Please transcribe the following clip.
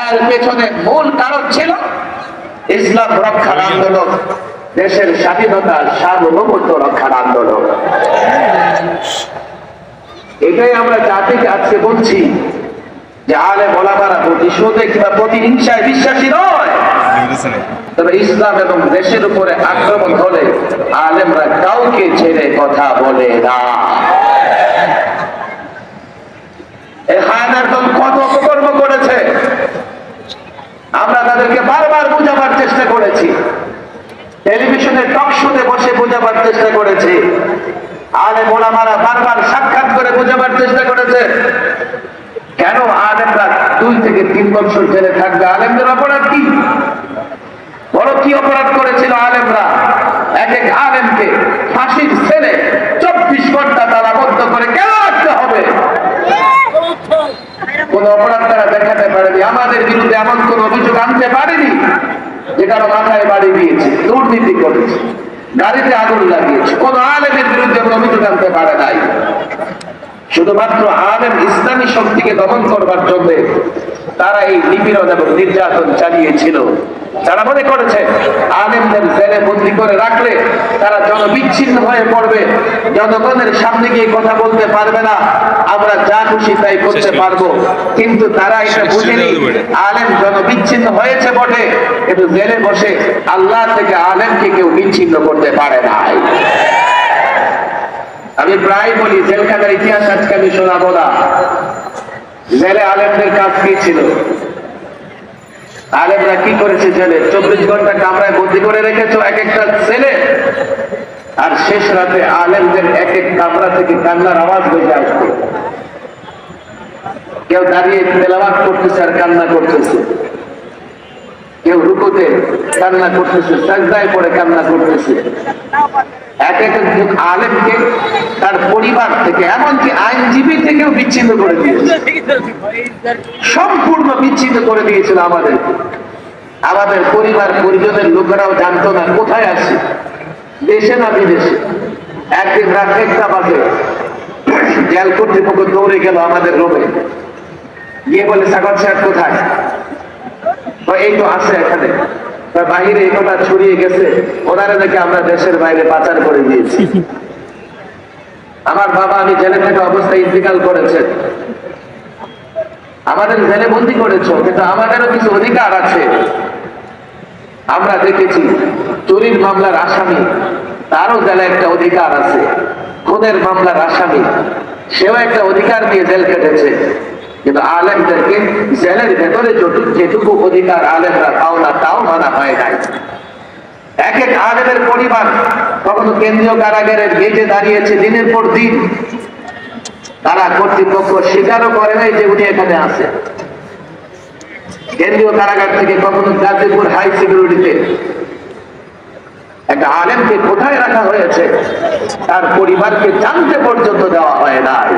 এর পেছনে মূল কারণ ছিল ইসলাম রক্ষার আন্দোলন, দেশের স্বাধীনতা সার্বভৌমত্ব রক্ষার আন্দোলন। এটাই আমরা জাতিকে আজকে বলছি যে আলেম ওলামারা প্রতিশোধে কিংবা প্রতিহিংসায় বিশ্বাসী নয়, তবে ইসলাম এবং দেশের উপরে আক্রমণ হলে আলেমরা কাউকে ছেড়ে কথা বলে না। এই হায়নার দল কত অপকর্ম করেছে, আমরা তাদেরকে বারবার বোঝাবার চেষ্টা করেছি, টেলিভিশনের টক শোতে বসে বোঝাবার চেষ্টা করেছি, আলেম ওলামারা বারবার সাক্ষাৎ করে বোঝাবার চেষ্টা করেছে। কেন আলেমরা 2 থেকে 3 বছর জেলে থাকবে? আলেমদের অপরাধ কি? বড় কি অপরাধ করেছিল আলেমরা? এক এক আলেমকে ফাঁসির ছেলে 24 ঘন্টা তালাবদ্ধ করে কেন রাখতে হবে? কোন অপরাধ তারা দেখাতে পারেনি, আমাদের বিরুদ্ধে এমন কোন অভিযোগ আনতে পারেনি যেটা মাথায় বাড়ি দিয়েছে, দুর্নীতি করেছে, গাড়িতে আগুন লাগিয়েছে। কোন আলেমের বিরুদ্ধে অভিযোগ আনতে পারে নাই। শুধুমাত্র আলেম ইসলামী শক্তিকে দমন করবার জন্য তারা এই নিপীড়ন এবং নির্যাতন চালিয়েছিল। তারা মনে করেছে আলেমদের জেলে বন্দী করে রাখলে তারা জনবিচ্ছিন্ন হয়ে পড়বে, জনগণের সামনে গিয়ে কথা বলতে পারবে না, আমরা যা খুশি তাই করতে পারবো। কিন্তু তারা এটা বুঝেনি আলেম জনবিচ্ছিন্ন হয়েছে বটে, কিন্তু জেলে বসে আল্লাহ থেকে আলেমকে কেউ বিচ্ছিন্ন করতে পারে না। আমি প্রায় বলি জেলখানার ইতিহাস আজকে আমি শোনাবো না। জেলে আলেমদের কাজ কি ছিল? আলেমরা কি করেছে? জেলে 24 ঘন্টা কামরায় বন্দী করে রেখেছো এক একটা ছেলে, আর শেষ রাতে আলেমদের এক এক কামরা থেকে কান্নার আওয়াজ বেজে আসবে। কেউ দাঁড়িয়ে তেলাওয়াত করতেছে আর কান্না করতেছে, কেউ রুকুতে কান্না করতেছে, সাজদায় পড়ে কান্না করতেছে। এক এক আলেমকে তার পরিবার থেকে, এমনকি আইনজীবী থেকেও বিচ্ছিন্ন করে দিয়েছে, সম্পূর্ণ বিচ্ছিন্ন করে দিয়েছিল আমাদের। আমাদের পরিবার পরিজনের লোকেরাও জানতো না কোথায় আছি, দেশে না বিদেশে। একদিন রাত 1টা বাজে জেল কর্তৃপক্ষ দৌড়ে গেল আমাদের রুমে, গিয়ে বলে সাগর সাহেব কোথায়? এই তো আছে এখানে। বাহিরে এই কথা ছড়িয়ে গেছে, ওনারা নাকি আমরা দেশের বাইরে পাচার করে দিয়েছি। আমার বাবা আমি জেলে থাকা অবস্থায় ইন্তেকাল করেছে, আমাদের জেলে বন্দি করেছ, কিন্তু আমাদেরও কিছু অধিকার আছে। আমরা দেখেছি চুরির মামলার আসামি, তারও জেলে একটা অধিকার আছে। খুনের মামলার আসামি, সেও একটা অধিকার নিয়ে জেল কেটেছে। কিন্তু আলেমদেরকে জেলের ভেতরে যেটুকু অধিকার আলেমরা পাও না, তাও মানা হয় নাই। এক এক আলেমের পরিবার কখনো কেন্দ্রীয় কারাগারের গেটে দাঁড়িয়েছে দিনের পর দিন, তারা কর্তৃপক্ষ স্বীকারও করে নাই যে উনি এখানে আছে। কেন্দ্রীয় কারাগার থেকে কখনো গাজীপুর হাই সিকিউরিটিতে একটা আলেমকে কোথায় রাখা হয়েছে তার পরিবারকে জানতে পর্যন্ত দেওয়া হয় নাই।